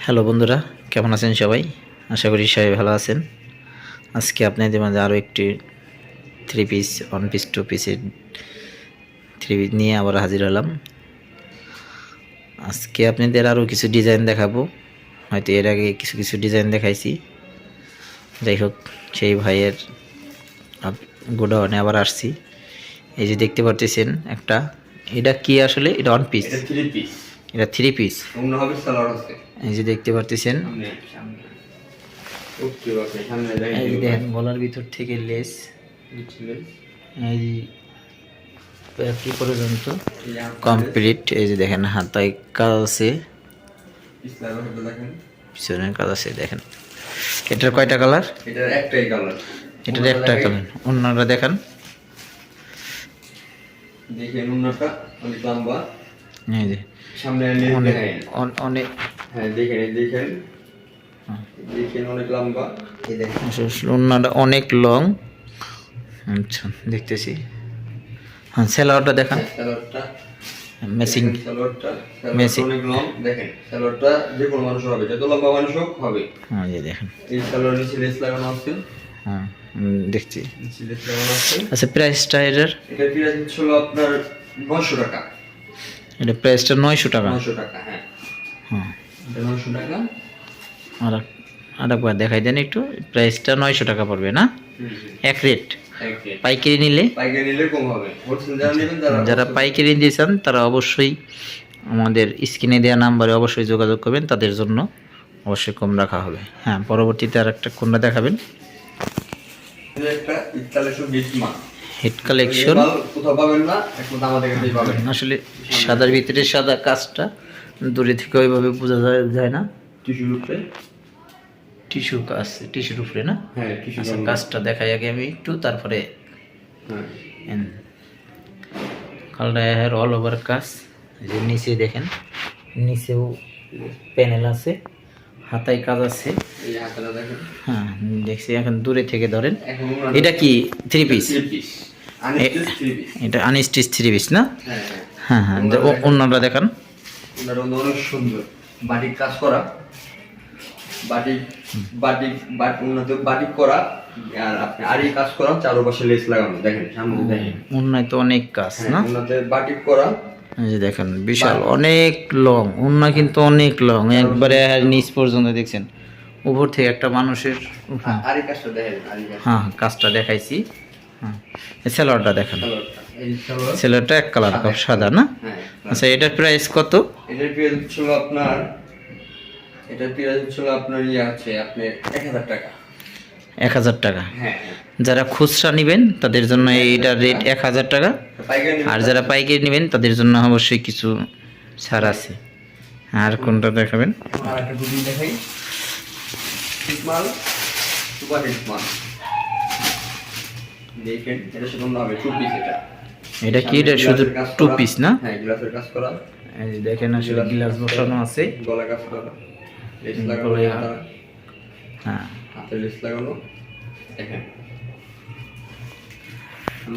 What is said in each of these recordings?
Hello বন্ধুরা, কেমন আছেন সবাই? আশা করি সবাই ভালো আছেন। আজকে আপনাদের মাঝে আরও একটি three piece, one piece, two পিসের থ্রি পিস নিয়ে আবার হাজির হলাম। আজকে আপনাদের আরও কিছু ডিজাইন দেখাবো। হয়তো এর আগে কিছু কিছু ডিজাইন দেখাইছি। যাই হোক, সেই ভাইয়ের গোডাউনে আবার আসছি। এই যে দেখতে পারতেছেন একটা, এটা কি আসলে? এটা ওয়ান পিস, এটা থ্রি পিস। এই যে দেখতে পারতেছেন, এই যে দেখেন গলার ভিতর থেকে লেস, এই কি পর্যন্ত কমপ্লিট। এই যে দেখেন হাতায় কাজ আছে, পিছনের কাজ আছে। দেখেন এটার কয়টা কালার? এটার একটা কালার। অন্যটা দেখেন, অন্যটা অনেক লম্বা। এই যে সামনে অনেক, হ্যাঁ দেখেন অনেক লম্বা। এই দেখেন অন্যটা অনেক লং। আচ্ছা দেখতেছি। হ্যাঁ সালোয়ারটা দেখান, সালোয়ারটা ম্যাচিং, ম্যাচিং অনেক লং। দেখেন সালোয়ারটা যে কোনো মানুষ হবে, যত লম্বা মানুষ হোক হবে। হ্যাঁ এই দেখেন, এই সালোয়ারের নিচে লেস লাগানো আছে। হ্যাঁ দেখছি, নিচে লেস লাগানো আছে। আচ্ছা প্রাইসটা এটার? এটার প্রাইস হলো আপনার 900 টাকা। এটা প্রাইসটা 900 টাকা? 900 টাকা, হ্যাঁ হ্যাঁ এটা 900 টাকা। আরেকবার দেখাই দেন একটু। প্রাইসটা 900 টাকা পড়বে না? এক রেট। পাইকারি নিলে কম হবে। যারা পাইকারি নিতে চান তারা অবশ্যই আমাদের স্ক্রিনে দেওয়া নাম্বারে অবশ্যই যোগাযোগ করবেন, তাদের জন্য অবশ্যই কম রাখা হবে। হ্যাঁ পরবর্তীতে আর একটা কোনটা দেখাবেন? হিট কালেকশন, আসলে সাদার ভিতরে সাদা কাজটা দূরে থেকে ওইভাবে বোঝা যায় না। টিস্যু কাজ, টিস্যুর উপরে না? হ্যাঁ আচ্ছা কাজটা দেখাই আগে আমি একটু, তারপরে কালার অল ওভার কাজ। যে নিচে দেখেন, নিচেও প্যানেল আছে, হাতায় কাজ আছে। হ্যাঁ দেখছি। এখন দূরে থেকে ধরেন, এটা কি থ্রি পিস? এটা আনস্টিচ থ্রি পিস না? হ্যাঁ হ্যাঁ অন্যটা দেখান। অনেক সুন্দর বাটিক কাজ করা, বাটিক করা, আর আপনি আরই কাজ করা, চারপাশে লেস লাগানো। দেখেন সামনে দেখেন, উন্নয় তো অনেক কাজ না? উন্নতে বাটিক করা। এই যে দেখেন বিশাল অনেক লং উন্নয়, কিন্তু অনেক লং, একবারে নিচ পর্যন্ত। দেখছেন উপর থেকে একটা মানুষের। আরই কাজটা দেখেন, হ্যাঁ কাজটা দেখাইছি। হ্যাঁ সেলোয়ারটা দেখেন, সেলোয়ারটা এক কালার সাদা না? আচ্ছা এটার প্রাইস কত? এটার প্রাইস ছিল আপনার, এটার প্রাইস ছিল আপনার আছে আপনার 1000 টাকা। 1000 টাকা? হ্যাঁ। যারা খুচরা নেবেন তাদের জন্য এইটা রেট 1000 টাকা, আর যারা পাইকারি নেবেন তাদের জন্য অবশ্যই কিছু ছাড় আছে। আর কোনটা দেখাবেন? আর একটা গুলি দেখাই, মাল সুপার হিট মাল। দেখেন এটা শুধু হবে টু পিস। এটা কি? এটা শুধু টু পিস না? হ্যাঁ গ্লাসের কাজ করা। এই যে দেখেন আসলে গ্লাস বসানো আছে, গলা কাজ করা, লেস লাগানো। হ্যাঁ হাতে লেস লাগানো। দেখেন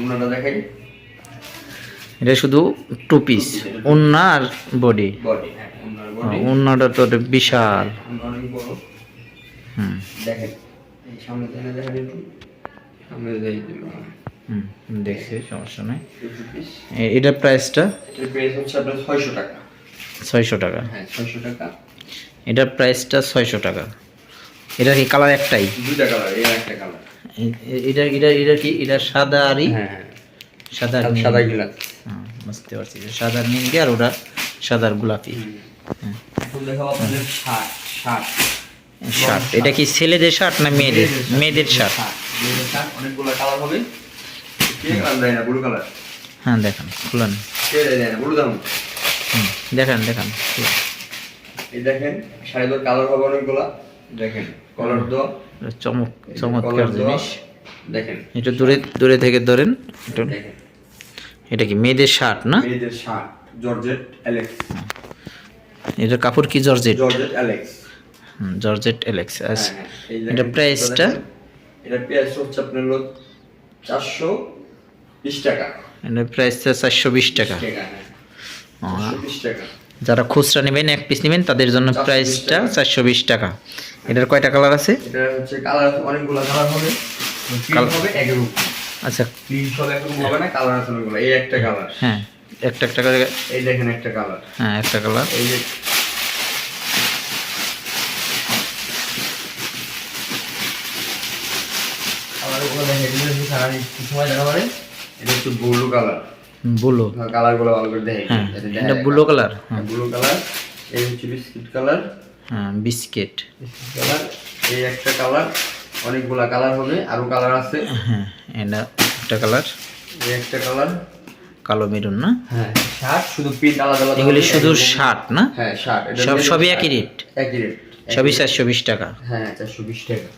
ওন্নাটা দেখাই, এটা শুধু টু পিস, ওন্না আর বডি। হ্যাঁ ওন্নার বডি, ওন্নাটা তো বিশাল অনেক বড়। দেখেন এই সামনে থেকে দেখেন একটু, সামনে দেই দিল। দেখছি সমস্যা নাই। এটার প্রাইসটা? এটার প্রাইস হচ্ছে আপনার 600 টাকা। 600 টাকা? হ্যাঁ 600 টাকা। এটার প্রাইসটা 600 টাকা। এটা কি কালার একটাই? দুইটা কালার, এই একটা কালার। এটা কি? এটা সাদা আরই? হ্যাঁ সাদা গ্লাস। হ্যাঁ বুঝতে পারছি, সাদা নীল আর ওটা সাদার গোলাপি। এখন দেখাবো আপনাদের শার্ট। এটা কি ছেলেদের শার্ট না মেয়েদের? মেয়েদের শার্ট। অনেকগুলো কালার হবে। হ্যাঁ দেখান, খুলেন। দেখান এই দেখেন শাড়ির কালার হবে অনেকগুলো। দেখেন কালার দাও, চমৎকার জিনিস। দেখেন এটা দূরে থেকে ধরেন। এটা কি মেয়েদের শার্ট না? মেয়েদের শার্ট, জর্জেট এলেক্স। এটা কাপড় কি? Georgette Alex. Georgette Alex. আচ্ছা এটা প্রাইসটা? এটা প্রাইস হচ্ছে আপনার 420 টাকা। এটা প্রাইসটা 420 টাকা। 420 টাকা। যারা খুচরা নেবেন, এক পিস নেবেন, তাদের জন্য প্রাইসটা 420 টাকা। এটার কয়টা কালার আছে? এটা হচ্ছে কালার অনেকগুলো কালার হবে, প্রিন্ট হবে একের উপর। আচ্ছা, প্রিন্ট হবে এরকম হবে না, কালার আছে অনেকগুলো। এই একটা কালার, হ্যাঁ একটা একটা করে, এই দেখেন একটা কালার, হ্যাঁ একটা কালার, এই যে কালারগুলো দেখেন, এগুলো যদি সারা সময় দেখা পারে। এটা হচ্ছে ব্লু কালার, ব্লু কালারগুলো ভালো করে দেখেন। হ্যাঁ এটা ব্লু কালার, হ্যাঁ ব্লু কালার। এই হচ্ছে বিস্কিট কালার, হ্যাঁ বিস্কিট কালার। এই একটা কালার, অনেকগুলা কালার হবে, আরো কালার আছে। হ্যাঁ এটা একটা কালার, এই একটা কালার, কালো মেরুন না? হ্যাঁ শার্ট, শুধু প্রিন্ট আলাদা আলাদা। এগুলি শুধু শার্ট না? হ্যাঁ শার্ট, সবই একই রেট, একই রেট, সবই 420 টাকা। হ্যাঁ 420 টাকা।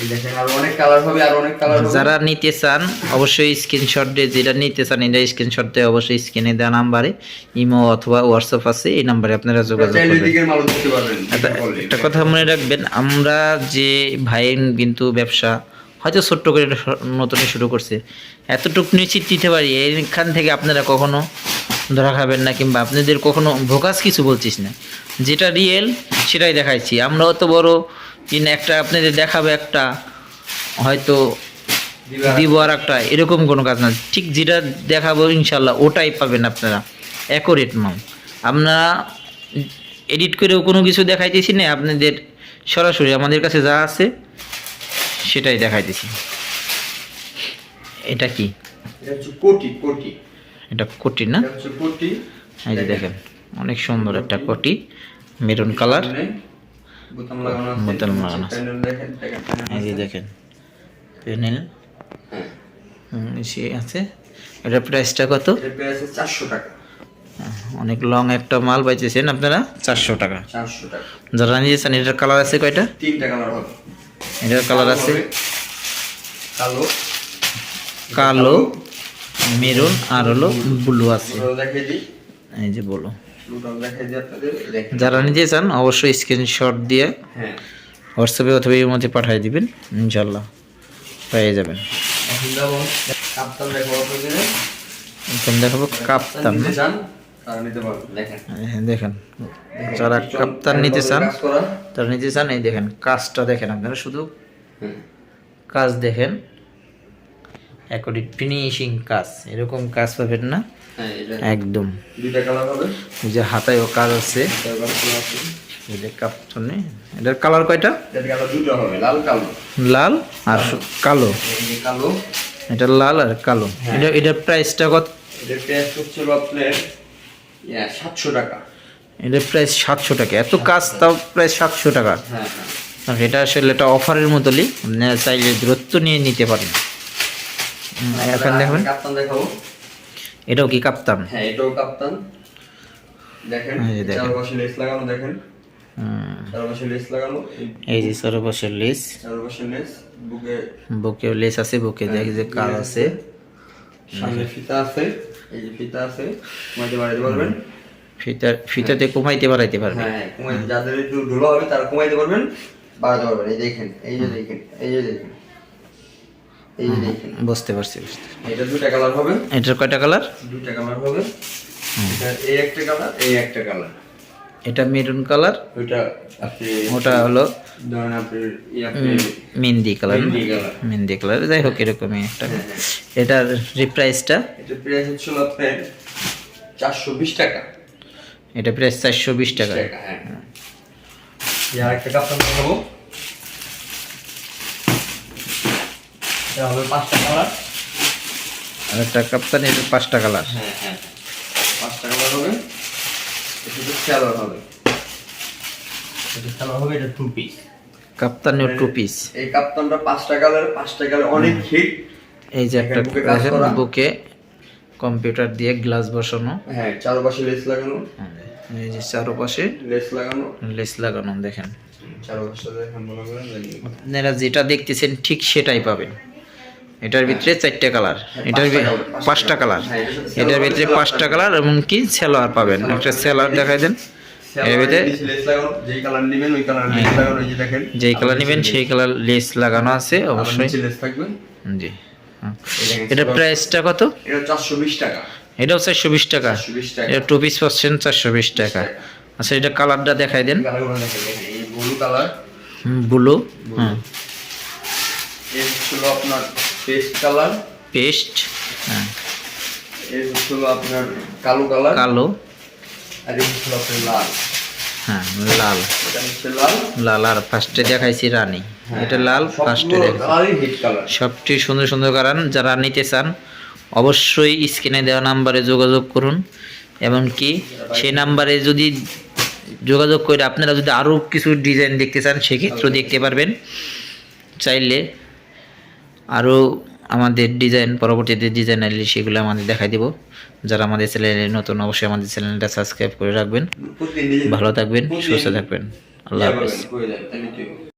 এই দেখেন আরো অনেক কালার হবে, আর অনেক কালার হবে। যারা নিতে চান অবশ্যই স্ক্রিনশট দিয়ে, যেটা নিতে চান এটা স্ক্রিনশট দিয়ে অবশ্যই স্ক্রিনে দেওয়া নাম্বারে ইমো অথবা হোয়াটসঅ্যাপ আছে, এই নাম্বারে আপনারা যোগাযোগ করবেন। একটা কথা মনে রাখবেন, আমরা যে ভাইয়ের কিন্তু ব্যবসা হয়তো ছোট্ট করে নতুনই শুরু করছে, এতটুকু নিশ্চিত দিতে পারি এখান থেকে আপনারা কখনো ধরা খাবেন না, কিংবা আপনাদের কখনো ভোকাস কিছু বলছিস না, যেটা রিয়েল সেটাই দেখাইছি আমরা। অত বড় কিনা একটা আপনাদের দেখাবে একটা, হয়তো দিব আর একটা, এরকম কোনো কাজ না। ঠিক যেটা দেখাবো ইনশাল্লাহ ওটাই পাবেন আপনারা, অ্যাকুরেট মাল। আমরা এডিট করেও কোনো কিছু দেখাইতেছি না আপনাদের, সরাসরি আমাদের কাছে যা আছে সেটাই দেখাইতেছি। এটা কি? এটা হচ্ছে কোটি, কোটি। এটা কোটি না? এটা হচ্ছে কোটি। এই যে দেখেন অনেক সুন্দর একটা কোটি, মেরুন কালার, বোতাম লাগানো আছে। বোতাম লাগানো আছে। প্যানেল দেখেন, এই যে দেখেন প্যানেল, হ্যাঁ সে আছে। এটার প্রাইসটা কত? এর প্রাইস 400 টাকা। অনেক লং একটা মাল পাইতেছেন আপনারা 400 টাকা। 400 টাকা। যারা নিয়েছেন, এটার কালার আছে কয়টা? তিনটা কালার হবে। এটার কালার আছে কালো, কালো, মেরুন আর হলো ব্লু আছে। দেখাই দিই, এই যে ব্লু। ব্লুটাও দেখাই দিই আপনাদের, দেখেন। যারা নিতে চান অবশ্যই স্ক্রিনশট দিয়ে হ্যাঁ হোয়াটসঅ্যাপে অথবা এর মধ্যে পাঠিয়ে দিবেন, ইনশাল্লাহ পেয়ে যাবেন। এখন যাবো কাপ্তান দেখাবো আপনাদের। এখন দেখাবো কাপ্তান। নিতে চান তারা নিতে পারবেন, দেখেন। হ্যাঁ দেখেন, যারা কাপ্তান নিতে চান, তারা নিতে চান, এই দেখেন কাজটা দেখেন আপনারা, শুধু কাজ দেখেন, অ্যাকর্ডিং ফিনিশিং কাজ, এরকম কাজ পাবেন না একদম। দুইটা কালার হবে, এই যে হাতায়ও কাজ আছে, এই যে কাপ্তানে। এটার কালার কয়টা? এটার কালার দুটো হবে, লাল কালো। লাল আর কালো। এই যে কালো, এটা লাল আর কালো। এটার প্রাইসটা কত? এটার প্রাইস হচ্ছে আপনার 700 টাকা। এটার প্রাইস 700 টাকা। এত কাজ তাও প্রায় 700 টাকা। হ্যাঁ হ্যাঁ, এটা আসলে এটা অফারের মতোই, আপনারা চাইলে দূরত্ব নিয়ে নিতে পারেন। এখন দেখবেন কাপ্তান দেখাবো। এটাও কি কাপ্তান? হ্যাঁ এটাও কাপ্তান, দেখেন। চারপাশে লেস লাগানো, দেখেন চারপাশে লেস লাগানো। এই যে চারপাশে লেস, চারপাশে লেস, বুকে লেস আছে, বুকে দেখি যে কাজ আছে, সামনে ফিতা আছে, এই যে ফিতা আছে, কমাইতে বাড়াইতে পারবেন। ফিতাতে কমাইতে বাড়াইতে পারবেন। হ্যাঁ কমাইতে, যাদের একটু ঢোলা হবে তারা কমাইতে পারবেন, বাড়াতে পারবেন। এই দেখেন, এই যে দেখেন, এই যে দেখেন, এই যে দেখেন। বুঝতে পারছি। এটা দুইটা কালার হবে। এটার কয়টা কালার? দুইটা কালার হবে। এটা এই একটা কালার, এই একটা কালার। এটা মেরুন কালার, ওইটা আপনি, ওটা হলো ধরেন আপনি mehendi colour. Mehendi colour, mehendi colour, যাই হোক এরকমই একটা। এটার প্রাইসটা? এটা প্রাইস হচ্ছে আপনার 420 টাকা। এটা প্রাইস 420 টাকা। হ্যাঁ, আর একটা কাপ্তান দেখাবো। এটা হবে 5টা কালার। আর একটা কাপ্তান, এর 5টা কালার। হ্যাঁ হ্যাঁ, 5টা কালার হবে। এটা কালার হবে, এটা কালার হবে। এটা 2 পিস কাপ্তানের 2 পিস। এই কাপ্তানটা 5টা কালার, 5টা কালার অনেক হিট। এই যে একটা বুকে কম্পিউটার দিয়ে গ্লাস বসানো, হ্যাঁ চারপাশে লেস লাগানো, এই যে চারপাশে লেস লাগানো, লেস লাগানো, দেখেন চারপাশে দেখেন মনে করেন। আপনারা যেটা দেখতেছেন ঠিক সেটাই পাবেন। এটার ভিতরে 4টা কালার, এটার 5টা কালার, এটার ভিতরে 5টা কালার, এবং কি সেলোয়ার পাবেন। একটা সেলোয়ার দেখাই দেন। এর ভিতরে যেই কালার নেবেন ওই কালার লেস লাগানো, এই যে দেখেন যেই কালার নেবেন সেই কালার লেস লাগানো আছে অবশ্যই। লেস থাকবে। জি। এটার প্রাইসটা কত? এটা 420 টাকা। এটাও 420 টাকা। 420 টাকা। এটা 2 পিস পাচ্ছেন 420 টাকা। আচ্ছা এটা কালারটা দেখাই দেন। কালারগুলো দেখেন, এই ব্লু কালার, ব্লু, হ্যাঁ এই হলো আপনার পেস্ট কালার, পেস্ট, হ্যাঁ এই হলো আপনার কালো কালার, কালো, আর এই হলো আপনার লাল। হ্যাঁ লাল, এটা হচ্ছে লাল, লাল। আর ফার্স্টে দেখাইছি রানী, এটা লাল ফার্স্টে দেখাইছি। কালারই হিট কালার। সবটি সুন্দর সুন্দর কালার। যারা নিতে চান অবশ্যই স্ক্রিনে দেওয়া নাম্বারে যোগাযোগ করুন। এমনকি সেই নাম্বারে যদি যোগাযোগ করে আপনারা যদি আরও কিছু ডিজাইন দেখতে চান সেক্ষেত্রেও দেখতে পারবেন। চাইলে আরও আমাদের ডিজাইন, পরবর্তীতে ডিজাইন আসলে সেগুলো আমাদের দেখাই দেব। যারা আমাদের চ্যানেলে নতুন অবশ্যই আমাদের চ্যানেলটা সাবস্ক্রাইব করে রাখবেন। ভালো থাকবেন, সুস্থ থাকবেন। আল্লাহ হাফেজ।